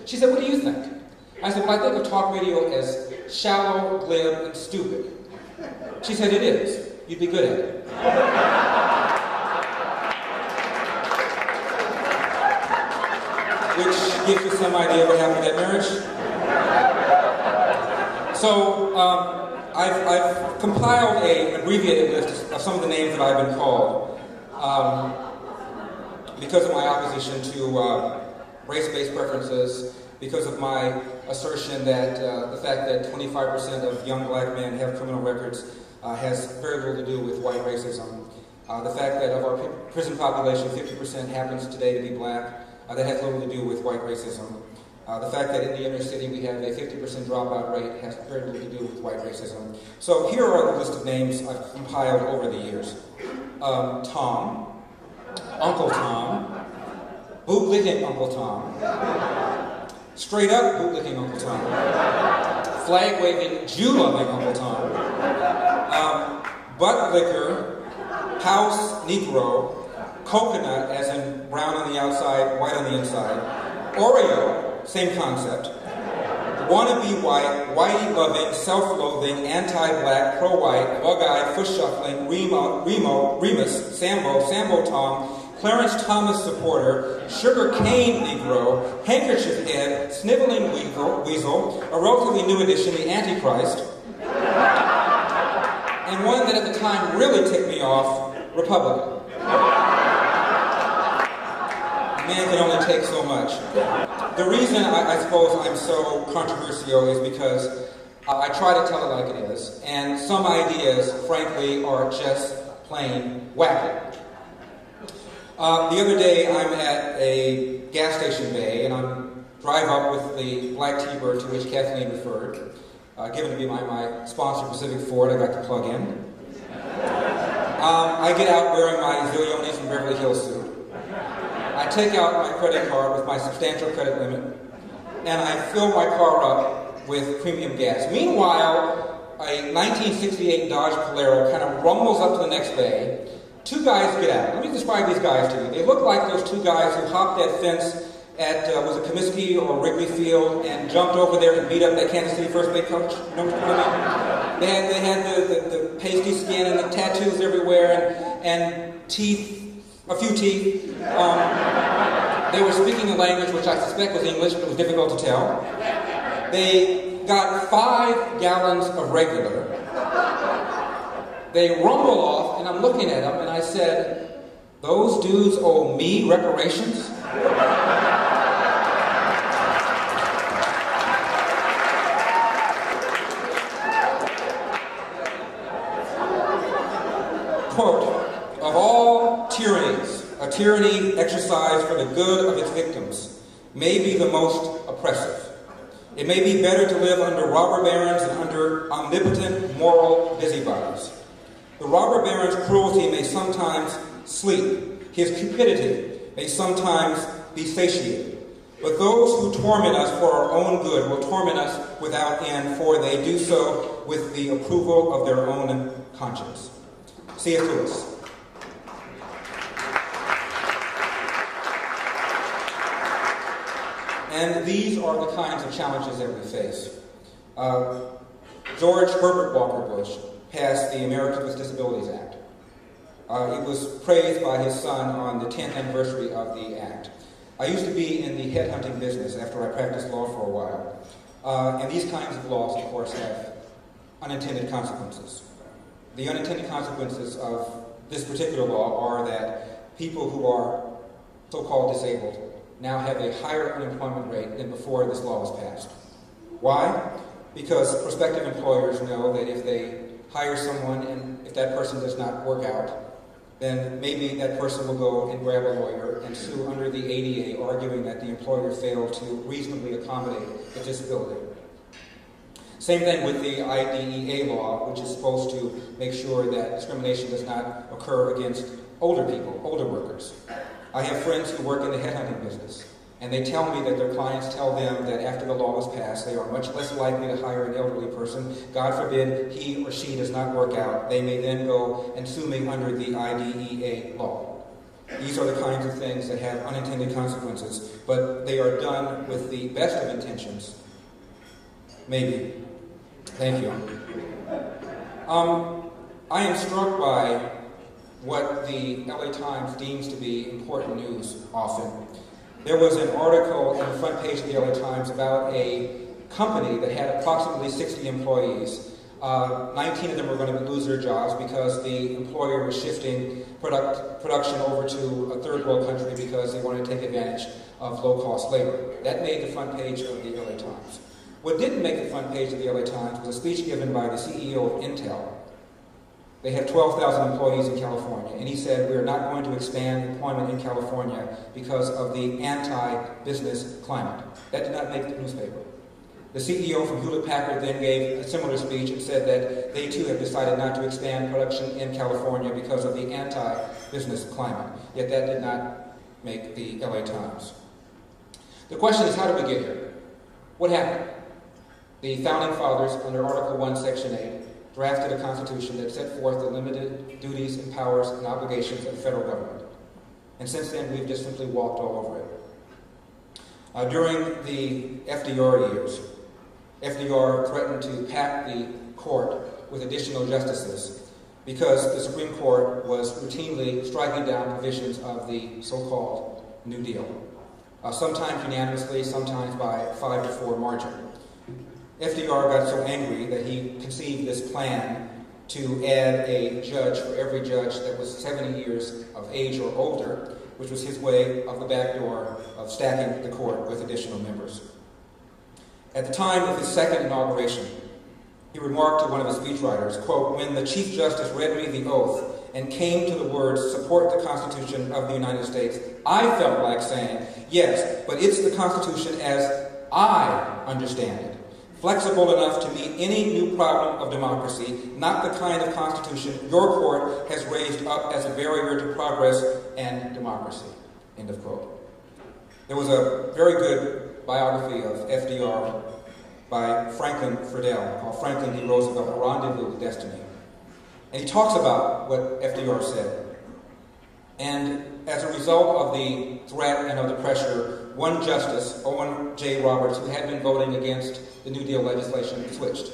She said, what do you think? I said, well, I think of talk radio as shallow, glib, and stupid. She said, it is. You'd be good at it. Which gives you some idea of what happened at marriage. So, I've compiled an abbreviated list of some of the names that I've been called because of my opposition to race-based preferences, because of my assertion that the fact that 25% of young black men have criminal records has very little to do with white racism. The fact that of our prison population, 50% happens today to be black, that has little to do with white racism. The fact that in the inner city we have a 50% dropout rate has very little to do with white racism. So here are the list of names I've compiled over the years. Tom, Uncle Tom, bootlicking Uncle Tom, straight up bootlicking Uncle Tom, flag waving, Jew loving Uncle Tom, butt licker, house Negro, coconut as in brown on the outside, white on the inside, Oreo, same concept, wannabe white, whitey loving, self-loathing, anti-black, pro-white, bug-eyed, foot-shuffling, Remus, Sambo Tom, Clarence Thomas supporter, sugar cane Negro, handkerchief head, sniveling weasel, a relatively new addition, the Antichrist, and one that at the time really ticked me off, Republican. Man can only take so much. The reason I suppose I'm so controversial is because I try to tell it like it is, and some ideas, frankly, are just plain wacky. The other day, I'm at a gas station bay, and I'm drive up with the black T-Bird to which Kathleen referred, given to me by my sponsor, Pacific Ford. I got to plug in. I get out wearing my Zillionis from Beverly Hills suit. I take out my credit card with my substantial credit limit, and I fill my car up with premium gas. Meanwhile, a 1968 Dodge Polara kind of rumbles up to the next bay. Two guys get out. Let me describe these guys to you. They look like those two guys who hopped that fence at, was it Comiskey or Wrigley Field, and jumped over there and beat up that Kansas City first base coach. You know what I mean? They had the pasty skin and the tattoos everywhere, and teeth, a few teeth. They were speaking a language which I suspect was English, but it was difficult to tell. They got 5 gallons of regular. They rumble off, and I'm looking at them, and I said, those dudes owe me reparations? Quote, of all tyrannies, a tyranny exercised for the good of its victims may be the most oppressive. It may be better to live under robber barons than under omnipotent moral busybodies. The robber baron's cruelty may sometimes sleep. His cupidity may sometimes be satiated. But those who torment us for our own good will torment us without end, for they do so with the approval of their own conscience. C.S. Lewis. And these are the kinds of challenges that we face. George Herbert Walker Bush passed the Americans with Disabilities Act. It was praised by his son on the 10th anniversary of the act. I used to be in the headhunting business after I practiced law for a while. And these kinds of laws, of course, have unintended consequences. The unintended consequences of this particular law are that people who are so-called disabled now have a higher unemployment rate than before this law was passed. Why? Because prospective employers know that if they hire someone and if that person does not work out, then maybe that person will go and grab a lawyer and sue under the ADA, arguing that the employer failed to reasonably accommodate the disability. Same thing with the IDEA law, which is supposed to make sure that discrimination does not occur against older people, older workers. I have friends who work in the headhunting business, and they tell me that their clients tell them that after the law was passed, they are much less likely to hire an elderly person. God forbid he or she does not work out. They may then go and sue me under the IDEA law. These are the kinds of things that have unintended consequences, but they are done with the best of intentions. Maybe. Thank you. I am struck by what the LA Times deems to be important news often. There was an article on the front page of the LA Times about a company that had approximately 60 employees. 19 of them were going to lose their jobs because the employer was shifting production over to a third world country because they wanted to take advantage of low-cost labor. That made the front page of the LA Times. What didn't make the front page of the LA Times was a speech given by the CEO of Intel. They have 12,000 employees in California, and he said, "We are not going to expand employment in California because of the anti-business climate." That did not make the newspaper. The CEO from Hewlett-Packard then gave a similar speech and said that they too have decided not to expand production in California because of the anti-business climate. Yet that did not make the LA Times. The question is, how did we get here? What happened? The Founding Fathers, under Article 1, Section 8, drafted a constitution that set forth the limited duties and powers and obligations of the federal government. And since then, we've just simply walked all over it. During the FDR years, FDR threatened to pack the court with additional justices because the Supreme Court was routinely striking down provisions of the so-called New Deal, sometimes unanimously, sometimes by 5-4 margin. FDR got so angry that he conceived this plan to add a judge for every judge that was 70 years of age or older, which was his way of the back door of stacking the court with additional members. At the time of his second inauguration, he remarked to one of his speechwriters, quote, "When the Chief Justice read me the oath and came to the words, 'Support the Constitution of the United States,' I felt like saying, 'Yes, but it's the Constitution as I understand it. Flexible enough to meet any new problem of democracy, not the kind of constitution your court has raised up as a barrier to progress and democracy." End of quote. There was a very good biography of FDR by Franklin Friedel called Franklin D. Roosevelt, A Rendezvous with Destiny. And he talks about what FDR said. And as a result of the threat and of the pressure, one justice, Owen J. Roberts, who had been voting against the New Deal legislation, switched.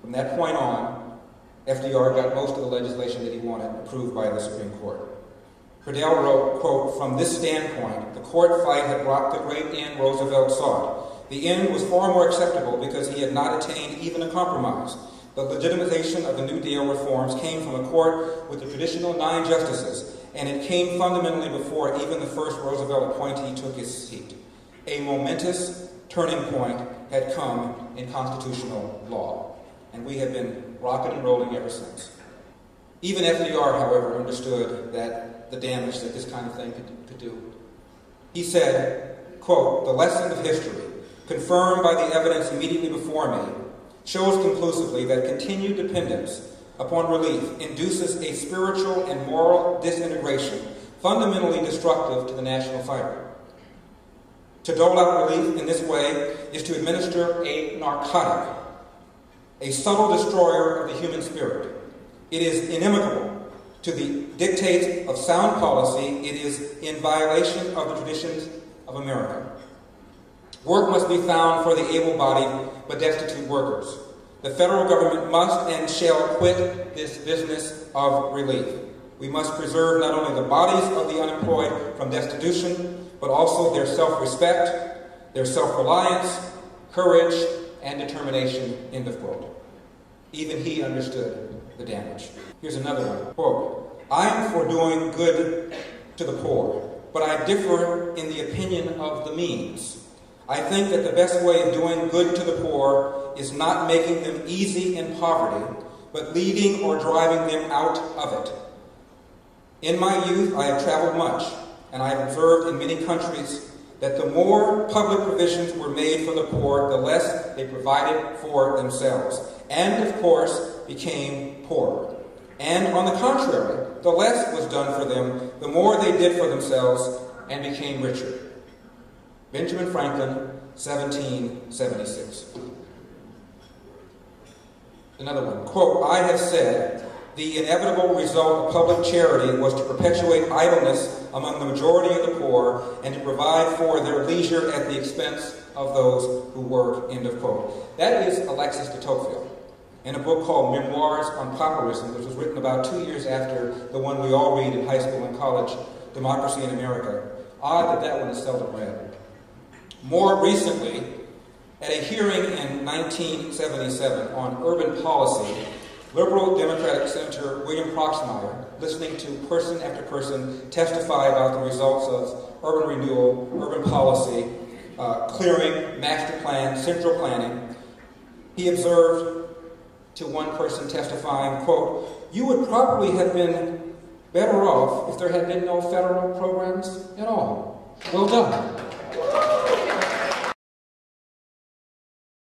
From that point on, FDR got most of the legislation that he wanted approved by the Supreme Court. Friedel wrote, quote, "From this standpoint, the court fight had brought the great end Roosevelt sought. The end was far more acceptable because he had not attained even a compromise. The legitimization of the New Deal reforms came from a court with the traditional 9 justices, and it came fundamentally before even the first Roosevelt appointee took his seat. A momentous turning point had come in constitutional law, and we have been rocking and rolling ever since." Even FDR, however, understood that the damage that this kind of thing could do. He said, quote, "The lesson of history, confirmed by the evidence immediately before me, shows conclusively that continued dependence upon relief induces a spiritual and moral disintegration fundamentally destructive to the national fiber. To dole out relief in this way is to administer a narcotic, a subtle destroyer of the human spirit. It is inimical to the dictates of sound policy. It is in violation of the traditions of America. Work must be found for the able-bodied but destitute workers. The federal government must and shall quit this business of relief. We must preserve not only the bodies of the unemployed from destitution, but also their self-respect, their self-reliance, courage, and determination." End of quote. Even he understood the damage. Here's another one. Quote, "I am for doing good to the poor, but I differ in the opinion of the means. I think that the best way of doing good to the poor is not making them easy in poverty, but leading or driving them out of it. In my youth, I have traveled much, and I have observed in many countries that the more public provisions were made for the poor, the less they provided for themselves, and of course became poorer. And on the contrary, the less was done for them, the more they did for themselves and became richer." Benjamin Franklin, 1776. Another one, quote, "I have said, the inevitable result of public charity was to perpetuate idleness among the majority of the poor and to provide for their leisure at the expense of those who work, end of quote. That is Alexis de Tocqueville in a book called Memoirs on Pauperism, which was written about 2 years after the one we all read in high school and college, Democracy in America. Odd that that one is seldom read. More recently, at a hearing in 1977 on urban policy, Liberal Democratic Senator William Proxmire, listening to person after person testify about the results of urban renewal, urban policy, clearing, master plan, central planning, he observed to one person testifying, quote, "You would probably have been better off if there had been no federal programs at all. Well done."